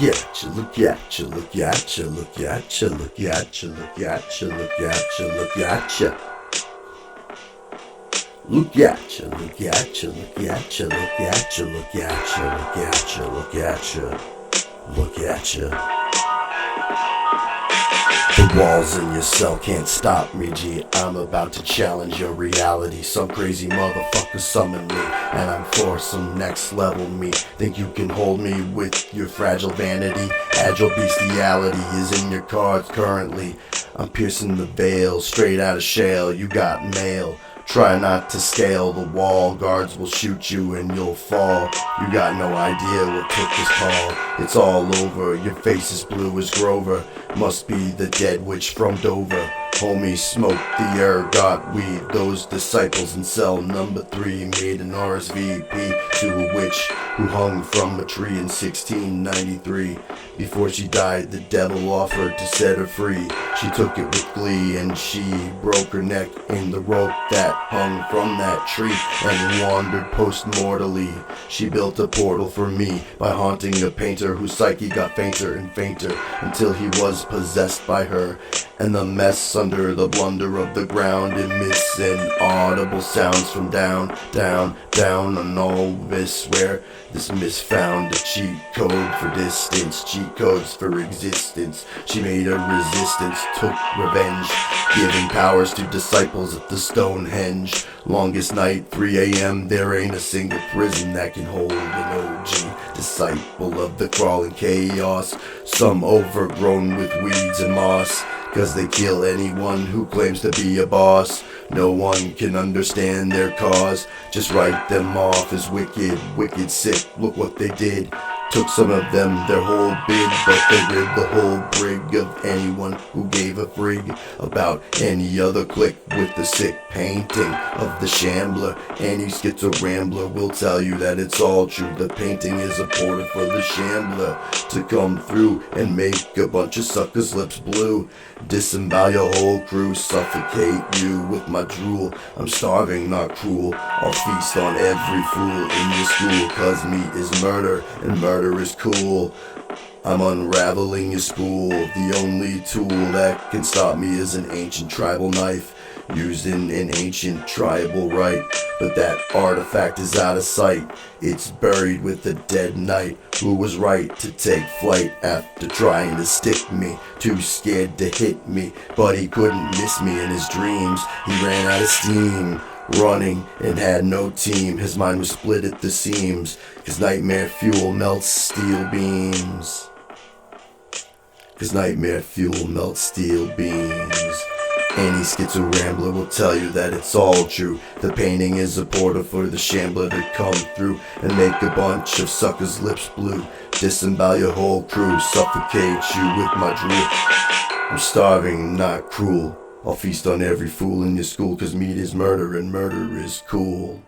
at you, look at you, look at you, look at you, look at you, look at you, look at you, look at you. Look at you, look at you, look at you, look at you, look at you, look at you, look at you, look at you. The walls in your cell can't stop me, G. I'm about to challenge your reality. Some crazy motherfucker summoned me, and I'm for some next level me. Think you can hold me with your fragile vanity? Agile bestiality is in your cards currently. I'm piercing the veil, straight out of shale. You got mail. Try not to scale the wall, guards will shoot you and you'll fall. You got no idea what took this call. It's all over, your face is blue as Grover. Must be the dead witch from Dover. Homie smoked the air, got weed. Those disciples in cell number 3 made an RSVP to a witch who hung from a tree in 1693. Before she died, the devil offered to set her free. She took it with glee and she broke her neck in the rope that hung from that tree and wandered post-mortally. She built a portal for me by haunting a painter whose psyche got fainter and fainter until he was possessed by her. And the mess under the blunder of the ground emits inaudible sounds from down, down, down on all this where this misfound a cheat code for distance, cheat codes for existence. She made a resistance, took revenge, giving powers to disciples at the Stonehenge. Longest night, 3 a.m., there ain't a single prison that can hold an OG disciple of the crawling chaos. Some overgrown with weeds and moss, 'cause they kill anyone who claims to be a boss. No one can understand their cause, just write them off as wicked, wicked sick. Look what they did. Took some of them their whole bid, but they rid the whole brig of anyone who gave a frig about any other clique with the sick painting of the Shambler. Any schizo rambler will tell you that it's all true. The painting is a portal for the Shambler to come through and make a bunch of suckers' lips blue. Disembowel your whole crew, suffocate you with my drool. I'm starving, not cruel. I'll feast on every fool in your school, 'cause meat is murder and murder is cool. I'm unraveling your spool. The only tool that can stop me is an ancient tribal knife used in an ancient tribal rite. But that artifact is out of sight. It's buried with the dead knight who was right to take flight after trying to stick me. Too scared to hit me, but he couldn't miss me in his dreams. He ran out of steam, running and had no team. His mind was split at the seams, 'cause nightmare fuel melts steel beams. 'Cause nightmare fuel melts steel beams. Any schizo rambler will tell you that it's all true. The painting is a portal for the Shambler to come through and make a bunch of suckers' lips blue. Disembowel your whole crew, suffocate you with my drool. I'm starving, not cruel. I'll feast on every fool in your school, 'cause meat is murder and murder is cool.